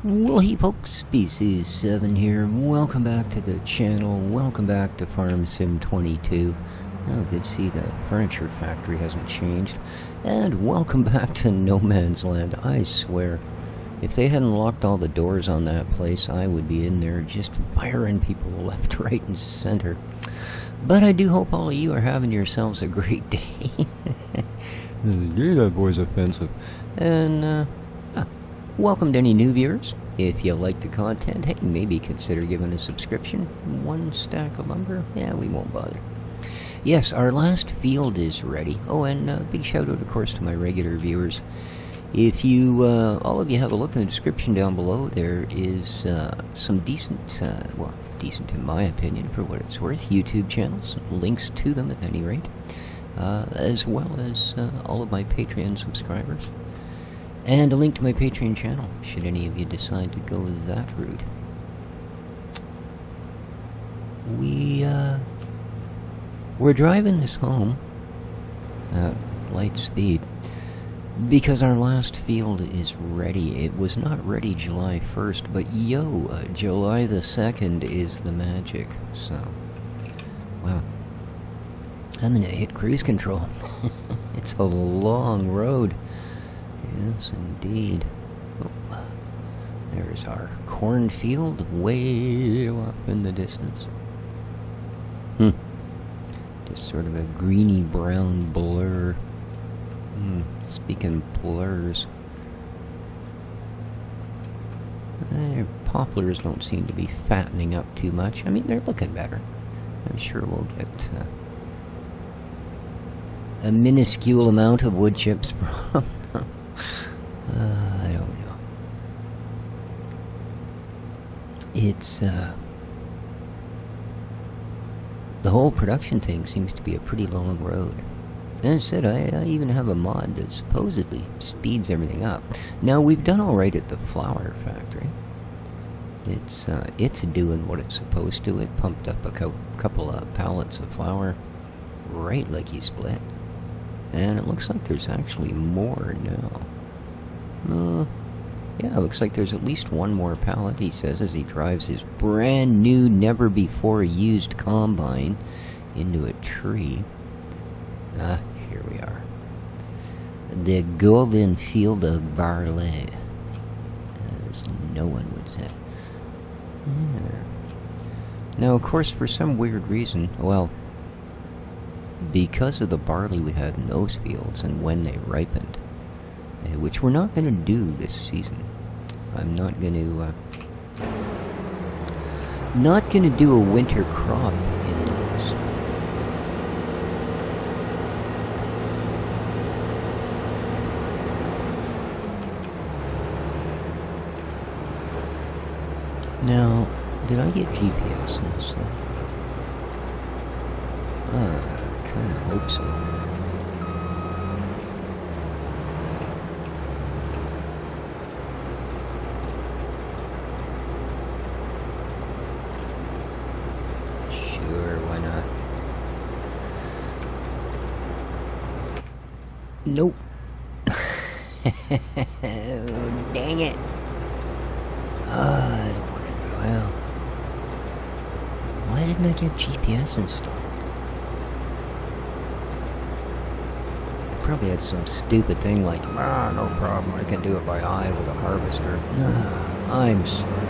Well, hey folks, Species 7 here. Welcome back to the channel. Welcome back to Farm Sim 22. Oh, good to see the furniture factory hasn't changed. And welcome back to No Man's Land. I swear, if they hadn't locked all the doors on that place, I would be in there just firing people left, right, and center. But I do hope all of you are having yourselves a great day. Dude, that boy's offensive. And, welcome to any new viewers. If you like the content, hey, maybe consider giving a subscription. 1 stack of lumber? Yeah, we won't bother. Yes, our last field is ready. Oh, and big shout out, of course, to my regular viewers. If you, all of you have a look in the description down below, there is some decent, well, decent in my opinion, for what it's worth, YouTube channels, links to them at any rate, as well as all of my Patreon subscribers. And a link to my Patreon channel, should any of you decide to go that route. We're driving this home at light speed because our last field is ready. It was not ready July 1st, but July the 2nd is the magic. So, wow. I'm gonna hit cruise control. It's a long road. Yes, indeed. Oh, there's our cornfield way off in the distance. Just sort of a greeny-brown blur. Speaking of blurs, poplars don't seem to be fattening up too much. I mean, they're looking better. I'm sure we'll get a minuscule amount of wood chips from them. I don't know. It's, the whole production thing seems to be a pretty long road. And as I said, I even have a mod that supposedly speeds everything up. Now, we've done alright at the flour factory. It's doing what it's supposed to. It pumped up a couple of pallets of flour right like you split. And it looks like there's actually more now. Yeah, it looks like there's at least one more pallet, he says, as he drives his brand new, never-before-used combine into a tree. Here we are. The golden field of barley, as no one would say. Now, of course, for some weird reason, well, because of the barley we had in those fields and when they ripened, which we're not going to do this season. I'm not going to do a winter crop in those. Now, did I get GPS in this thing? I kind of hope so. Nope. Dang it. I don't want to do well. Why didn't I get GPS installed? I probably had some stupid thing like, no problem, I can do it by eye with a harvester. No, I'm sorry.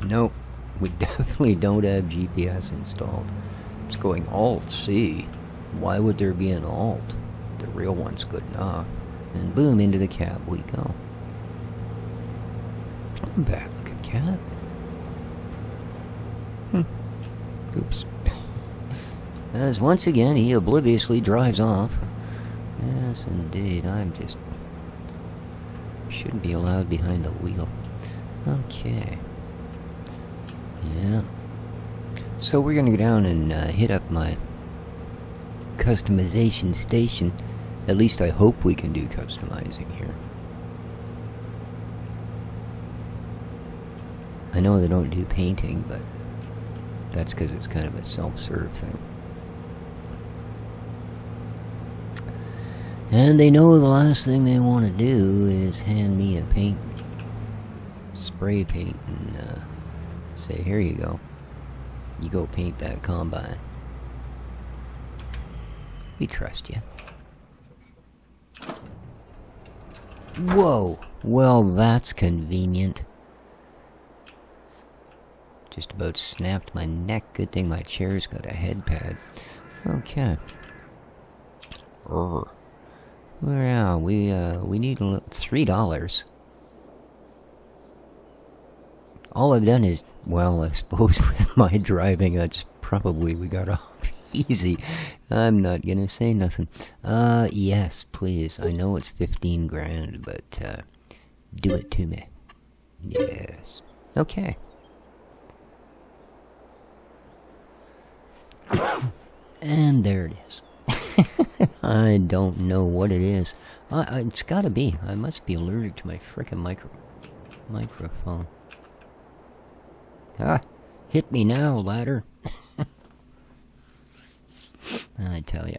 Nope. We definitely don't have GPS installed. It's going Alt-C. Why would there be an Alt? The real one's good enough. And boom, into the cab we go. Not a bad looking cat. Oops. As once again, he obliviously drives off. Yes, indeed. Shouldn't be allowed behind the wheel. Okay. Yeah. So we're going to go down and hit up my customization station. At least I hope we can do customizing here. I know they don't do painting, but that's because it's kind of a self-serve thing. And they know the last thing they want to do is hand me a spray paint, and say, here you go. You go paint that combine. We trust you. Whoa! Well, that's convenient. Just about snapped my neck. Good thing my chair's got a head pad. Okay. Yeah, we need $3. All I've done is, well, I suppose with my driving, that's probably we got off easy. I'm not gonna say nothing. Yes, please. I know it's 15 grand, but do it to me. Yes. Okay. And there it is. I don't know what it is. It's gotta be. I must be allergic to my frickin' microphone. Hit me now, ladder. I tell you.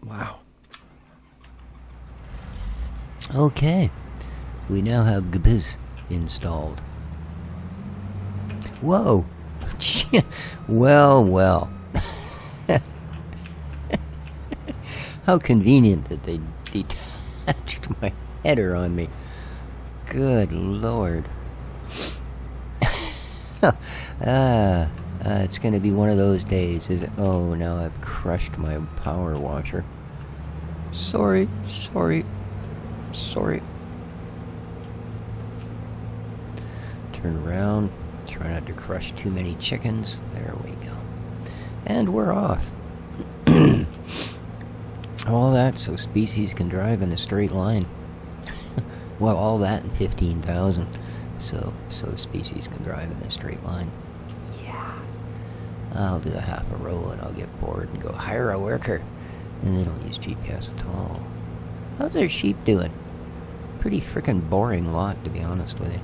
Wow. Okay. We now have GBIZ installed. Whoa. Well. How convenient that they detached my header on me. Good Lord. It's going to be one of those days, is it? Oh, now I've crushed my power washer. Sorry. Turn around. Try not to crush too many chickens. There we go. And we're off. All that so species can drive in a straight line. Well, all that and 15,000. So species can drive in a straight line. Yeah. I'll do a half a row and I'll get bored and go hire a worker. And they don't use GPS at all. How's their sheep doing? Pretty frickin' boring lot, to be honest with you.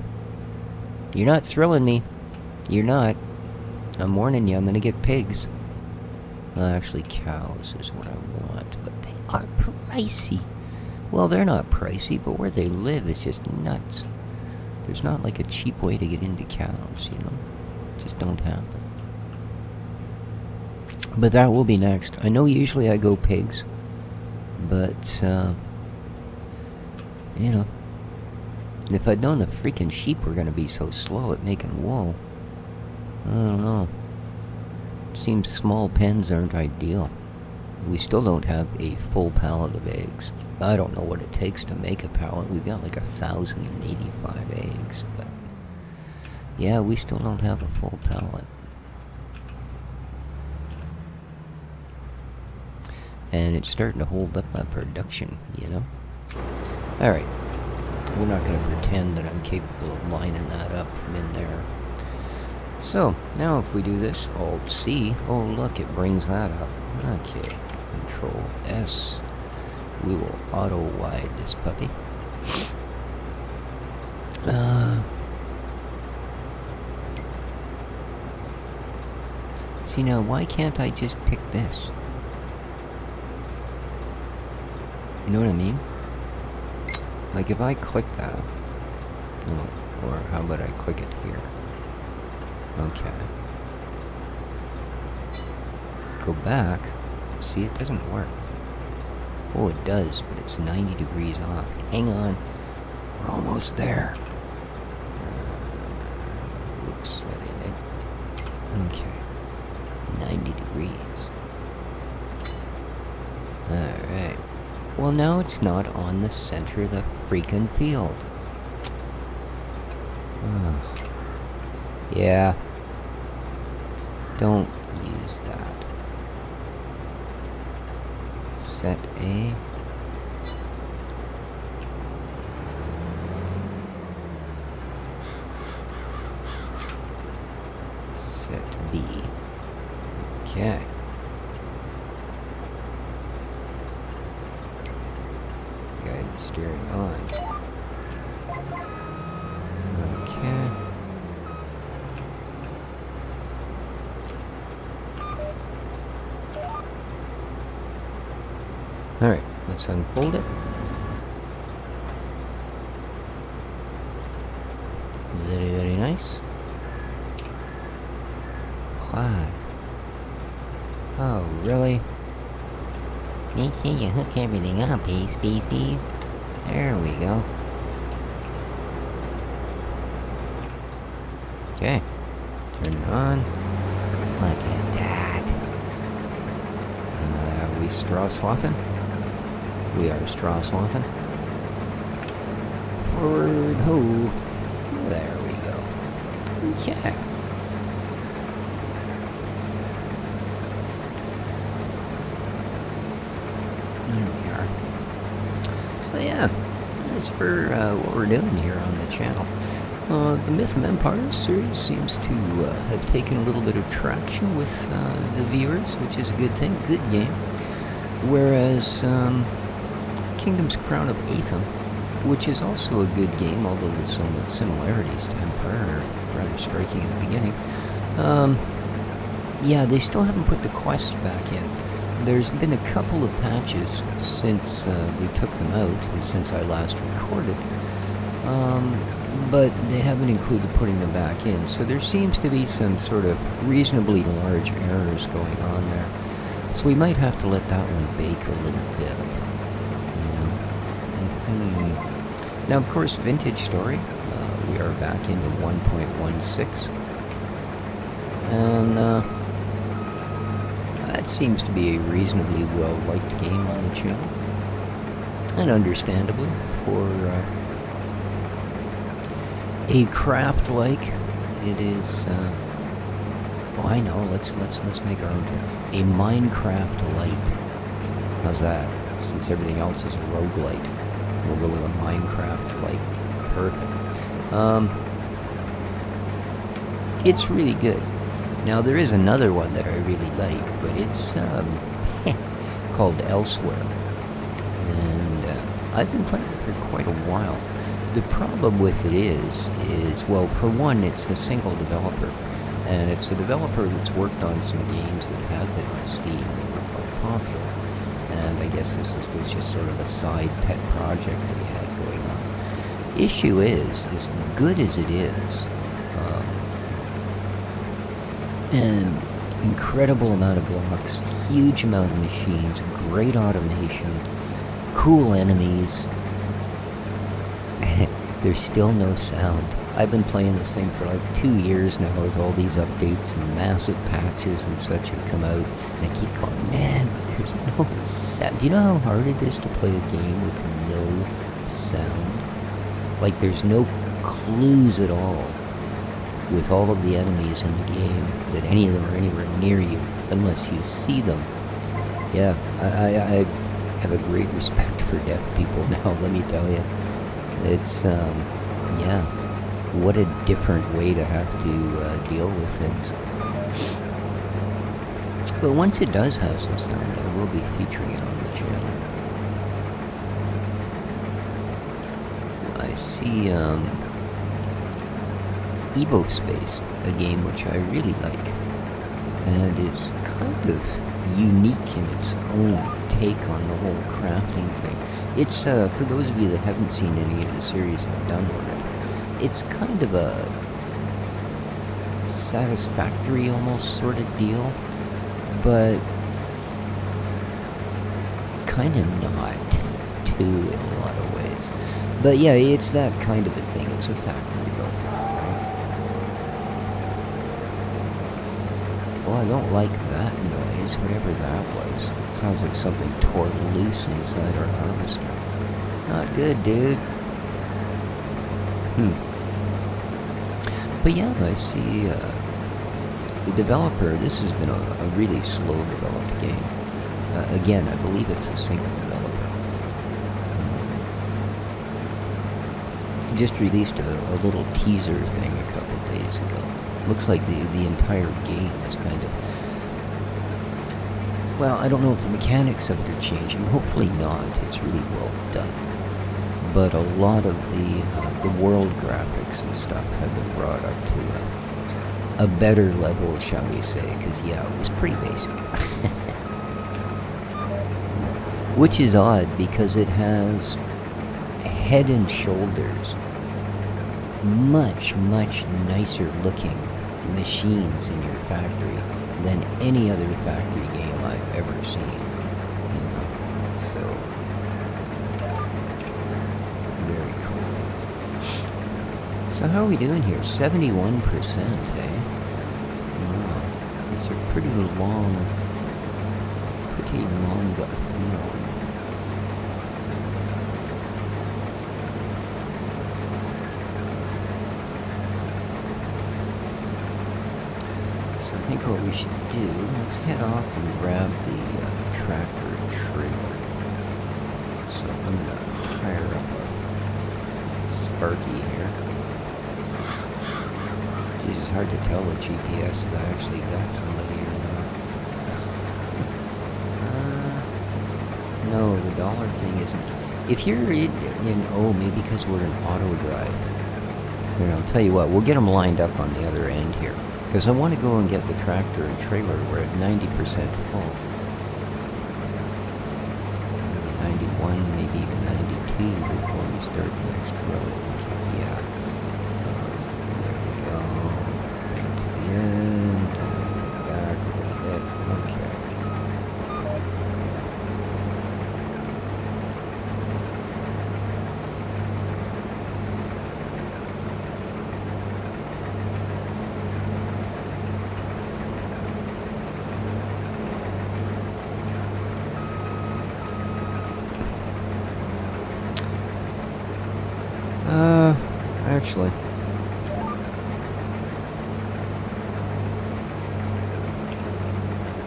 You're not thrilling me. You're not. I'm warning you, I'm gonna get pigs. Well, actually, cows is what I want, but they are pricey. Well, they're not pricey, but where they live is just nuts. There's not like a cheap way to get into cows, you know? Just don't happen. But that will be next. I know usually I go pigs, but, you know. And if I'd known the freaking sheep were gonna be so slow at making wool, I don't know. Seems small pens aren't ideal. We still don't have a full pallet of eggs. I don't know what it takes to make a pallet. We've got like 1,085 eggs, but yeah, we still don't have a full pallet. And it's starting to hold up my production, you know? Alright. We're not going to pretend that I'm capable of lining that up from in there. So, now if we do this, Alt-C, oh look, it brings that up. Okay, Control-S. We will auto-wide this puppy. See now, why can't I just pick this? You know what I mean? Like if I click that, or how about I click it here? Okay. Go back. See, it doesn't work. Oh, it does, but it's 90 degrees off. Hang on. We're almost there. Looks that in it. Okay. 90 degrees. Alright. Well, now it's not on the center of the freaking field. Ugh. Yeah. Don't use that. Set A. Set B. Okay. Guide steering on. Okay. Alright, Let's unfold it. Very, very nice. Wow. Oh, really? Make sure you hook everything up, species. There we go. Okay. Turn it on. Look at that. Are we straw swathing? We are straw swathing. Forward, ho. There we go. Okay. There we are. So yeah, as for what we're doing here on the channel, the Myth of Empires series seems to have taken a little bit of traction with the viewers, which is a good thing, good game. Whereas Kingdom's Crown of Atham, which is also a good game, although with some similarities to Empire are rather striking at the beginning. Yeah, they still haven't put the quest back in. There's been a couple of patches since we took them out, and since I last recorded, but they haven't included putting them back in, so there seems to be some sort of reasonably large errors going on there. So we might have to let that one bake a little bit, you know. Now, of course, Vintage Story, we are back into 1.16, and that seems to be a reasonably well-liked game on the channel, and understandably, for a craft like it is. Oh, I know. Let's make our own term. A Minecraft light. How's that? Since everything else is a roguelite, we'll go with a Minecraft light. Perfect. It's really good. Now there is another one that I really like, but it's called Elsewhere, and I've been playing it for quite a while. The problem with it is well, for one, it's a single developer, and it's a developer that's worked on some games that have been on Steam that were quite popular, and I guess this was just sort of a side pet project that he had going on. Issue is, as good as it is, an incredible amount of blocks, huge amount of machines, great automation, cool enemies, there's still no sound. I've been playing this thing for like 2 years now, as all these updates and massive patches and such have come out, and I keep going, man, but there's no sound. Do you know how hard it is to play a game with no sound? Like, there's no clues at all with all of the enemies in the game that any of them are anywhere near you unless you see them. Yeah, I have a great respect for deaf people now, let me tell you. It's, yeah, what a different way to have to deal with things. But once it does have some sound, I will be featuring it on the channel. I see, Evo Space, a game which I really like, and it's kind of unique in its own take on the whole crafting thing. It's, for those of you that haven't seen any of the series I've done on it, it's kind of a Satisfactory almost sort of deal, but kind of not too in a lot of ways. But yeah, it's that kind of a thing. It's a factory built, right? Well, I don't like that noise, whatever that was. It sounds like something tore loose inside our harvester. Not good, dude. But yeah, I see the developer, this has been a really slow developed game. Again, I believe it's a single developer. He just released a little teaser thing a couple days ago. Looks like the entire game is kind of... Well, I don't know if the mechanics of it are changing. Hopefully not. It's really well done. But a lot of the world graphics and stuff have been brought up to a better level, shall we say, because, yeah, it was pretty basic. which is odd because it has head and shoulders much nicer looking machines in your factory than any other factory game I've ever seen. You know, so very cool. So how are we doing here? 71%, eh? Wow, these are pretty long gut field. So I think what we should do, let's head off and grab the tractor and trailer. So I'm going to hire up a Sparky here. Geez, it's hard to tell with GPS if I actually got somebody or not. No, the dollar thing isn't. If you're in oh, maybe because we're in auto drive. Here, I'll tell you what, we'll get them lined up on the other end here. Because I want to go and get the tractor and trailer. We're at 90% full. 91, maybe even 92 before we start the next road. Yeah. There we go. Right to the end. Back a little bit. Okay. Actually,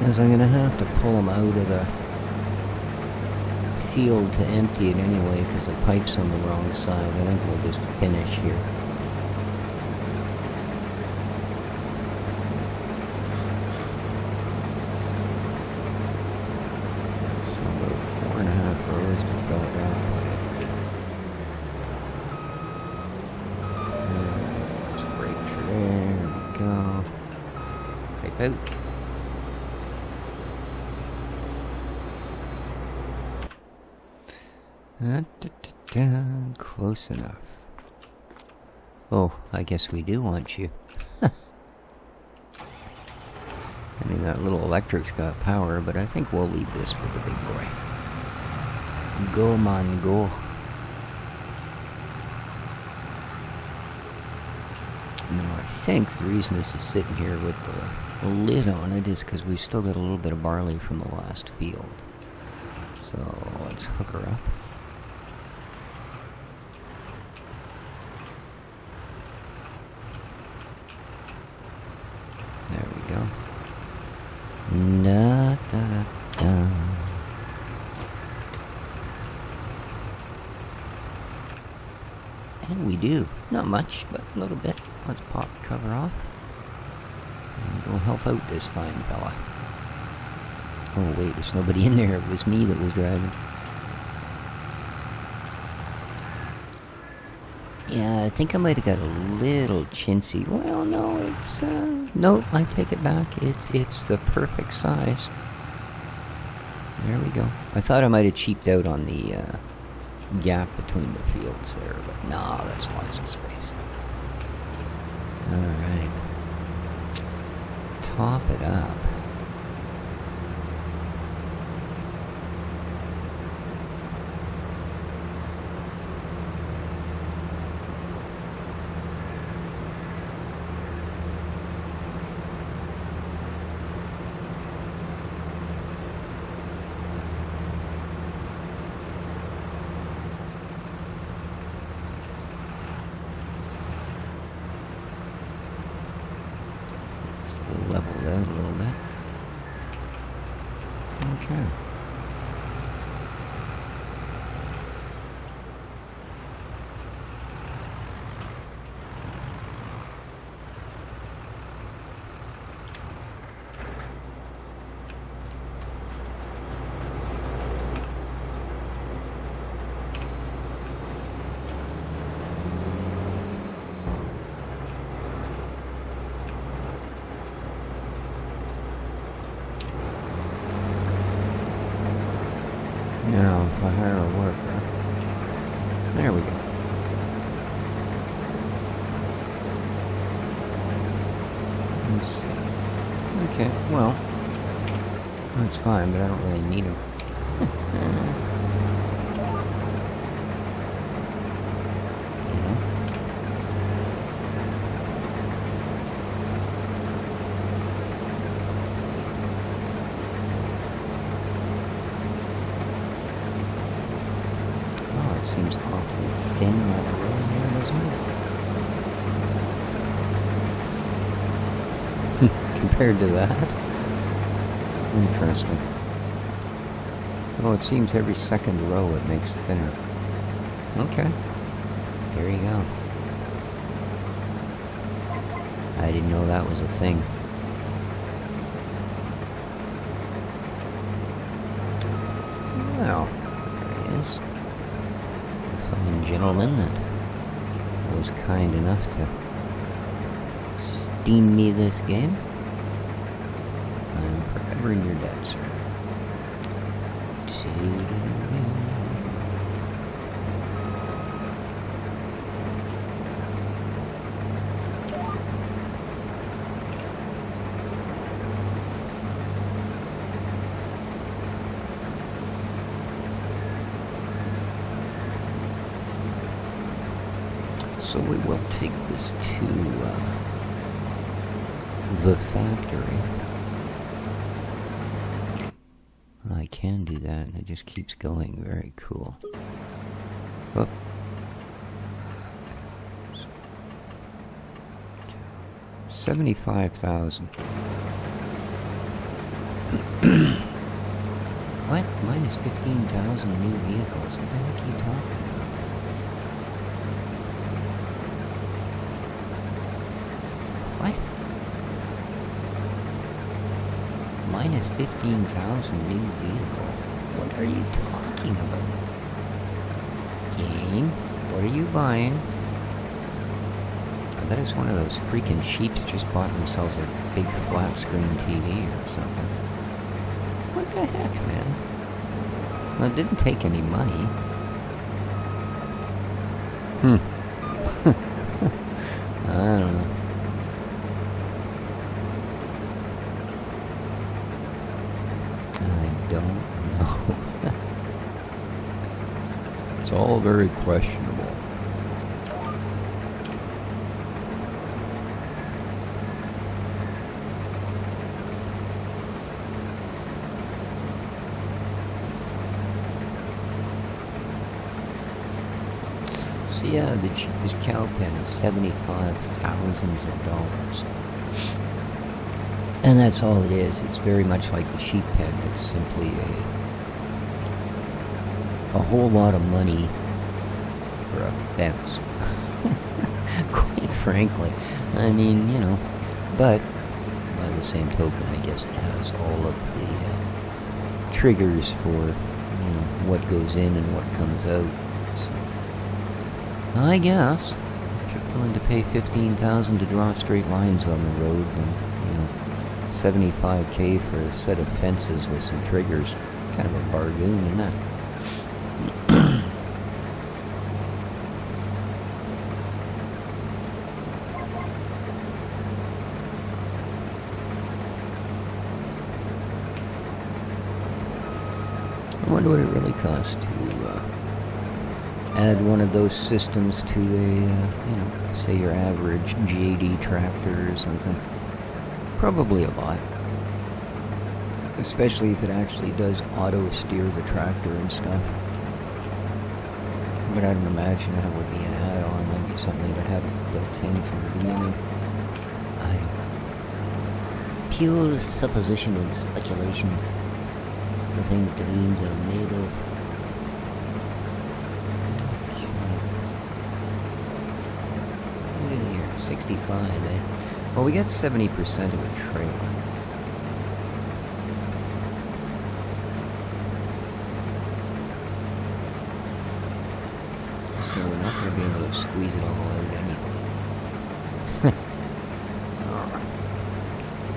as I'm going to have to pull them out of the field to empty it anyway because the pipe's on the wrong side. I think we'll just finish here. So about 4.5 rows to fill it up. Out. Close enough. Oh, I guess we do want you. I mean, that little electric's got power, but I think we'll leave this for the big boy. Go, man, go. Now, I think the reason this is sitting here with the lid on it is because we've still got a little bit of barley from the last field. So let's hook her up. There we go. Da, da, da, da. And we do. Not much, but a little bit. Let's pop the cover off. And go help out this fine fella. Oh wait, there's nobody in there. It was me that was driving. Yeah, I think I might have got a little chintzy. Well, no, it's nope, I take it back. It's the perfect size. There we go. I thought I might have cheaped out on the gap between the fields there, but no, there's lots of space. Alright. Top it up. Level that a little bit. Okay. Let's see. Okay, well, that's fine, but I don't really need them. You know? Oh, it seems awfully thin right around here, doesn't it? Compared to that? Interesting. Oh, it seems every second row it makes thinner. Okay. There you go. I didn't know that was a thing. Well, there he is. A fine gentleman that was kind enough to steam me this game. I'm forever in your debt, sir. So we will take this to the factory. I can do that, and it just keeps going. Very cool. Oh. 75,000. What? Minus 15,000 new vehicles. What the heck are you talking about? What? Minus 15,000 new vehicle. What are you talking about? Game? What are you buying? I bet it's one of those freaking sheeps just bought themselves a big flat screen TV or something. What the heck, man? Well, it didn't take any money. I don't know. Don't know. It's all very questionable. So yeah, the cheapest cow pen is $75,000. And that's all it is. It's very much like the sheep pen. It's simply a whole lot of money for a fence. Quite frankly. I mean, you know. But, by the same token, I guess it has all of the triggers for, you know, what goes in and what comes out. So, I guess, if you're willing to pay $15,000 to draw straight lines on the road, then, you know, $75K for a set of fences with some triggers. Kind of a bargain, isn't it? I wonder what it really costs to add one of those systems to a, you know, say your average JD tractor or something. Probably a lot. Especially if it actually does auto-steer the tractor and stuff. But I don't imagine that would be an add-on. That'd be something that had built in from the beginning. I don't know. Pure supposition and speculation. The things dreams are made of. What is here? 65, eh? Well, we got 70% of a trailer. So we're not going to be able to squeeze it all out anyway.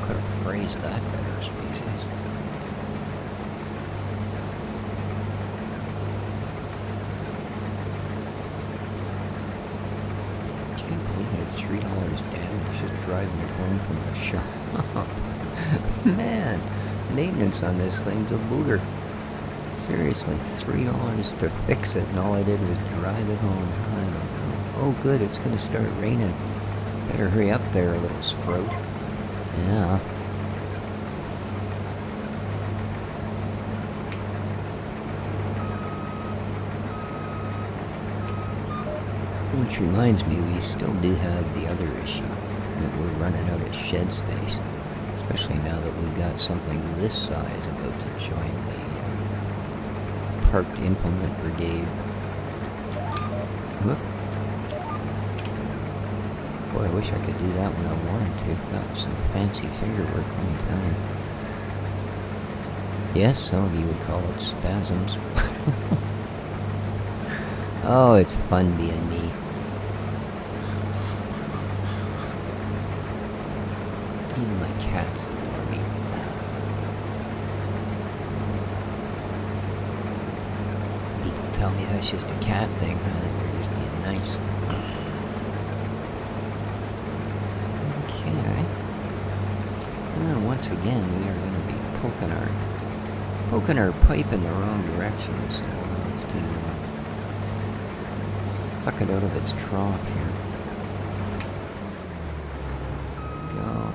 Could have phrased that better, species. Can't believe it. $3 damage just driving it home from the shop. Man, maintenance on this thing's a booger. Seriously, $3 to fix it, and all I did was drive it home. I don't know. Oh, good, it's going to start raining. Better hurry up there, little sprout. Yeah. Which reminds me, we still do have the other issue, that we're running out of shed space. Especially now that we've got something this size about to join the parked implement brigade. Whoop. Boy, I wish I could do that when I wanted to. That was some fancy finger work, let me tell you. Yes, some of you would call it spasms. Oh, it's fun being me. Even my cats ignore me. People tell me that's just a cat thing. They're just being nice. Okay. Well, once again, we are going to be poking our pipe in the wrong direction, so we'll have to suck it out of its trough here. Go.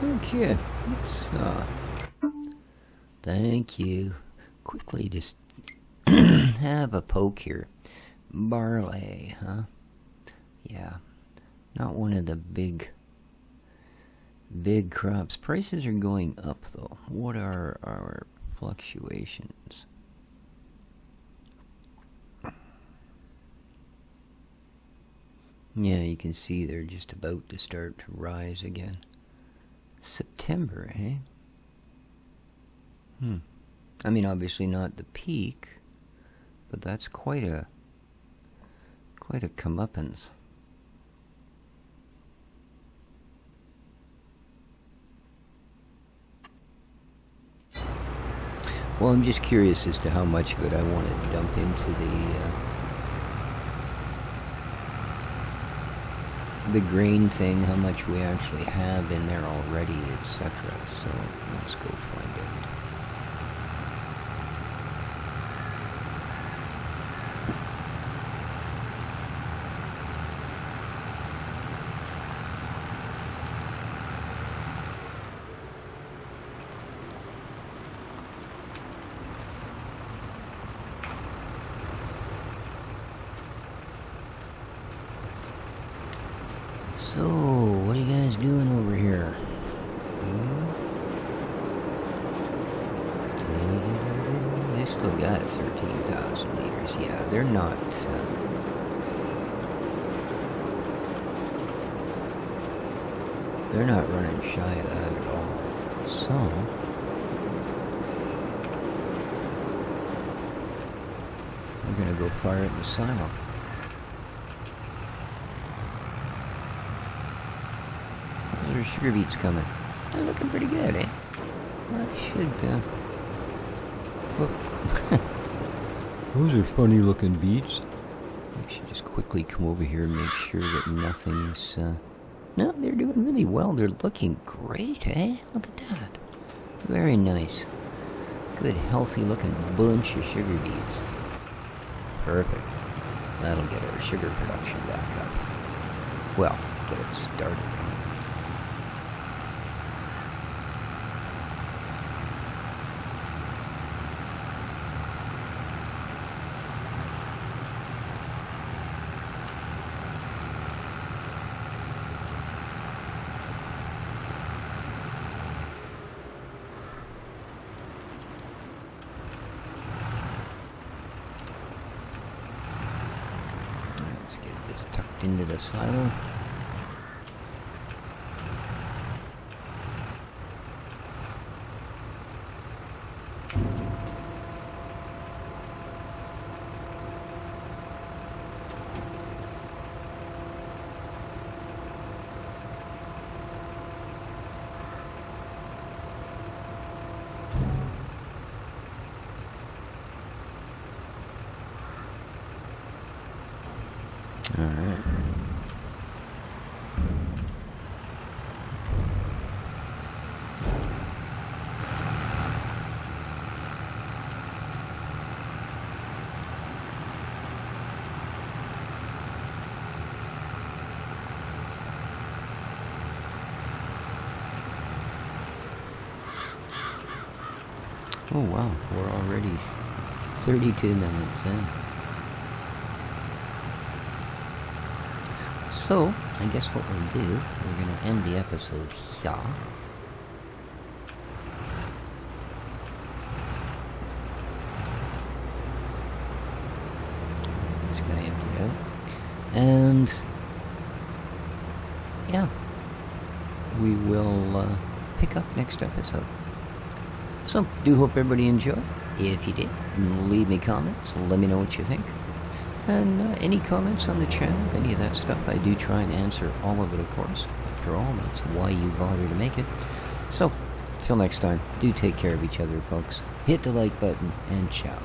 Okay, let's, thank you. Quickly just have a poke here. Barley, huh? Yeah, not one of the big crops. Prices are going up, though. What are our fluctuations? Yeah, you can see they're just about to start to rise again. September, eh? I mean, obviously not the peak, but that's quite a comeuppance. Well, I'm just curious as to how much of it I want to dump into the grain thing, how much we actually have in there already, etc. So let's go find out. So, what are you guys doing over here? They still got 13,000 liters. Yeah, they're not... they're not running shy of that at all. So... we're gonna go fire it in the silo. There's sugar beets coming. They're looking pretty good, eh? I should, whoop. Those are funny looking beets. I should just quickly come over here and make sure that nothing's, no, they're doing really well. They're looking great, eh? Look at that. Very nice. Good, healthy looking bunch of sugar beets. Perfect. That'll get our sugar production back up. Well, get it started. Let's get this tucked into the silo. Alright. Oh wow, we're already 32 minutes in. So, I guess what we'll do, we're going to end the episode here. This guy emptied out. And, yeah, we will pick up next episode. So, do hope everybody enjoyed. If you did, leave me comments, let me know what you think. And any comments on the channel, any of that stuff, I do try and answer all of it, of course. After all, that's why you bother to make it. So, till next time, do take care of each other, folks. Hit the like button, and ciao.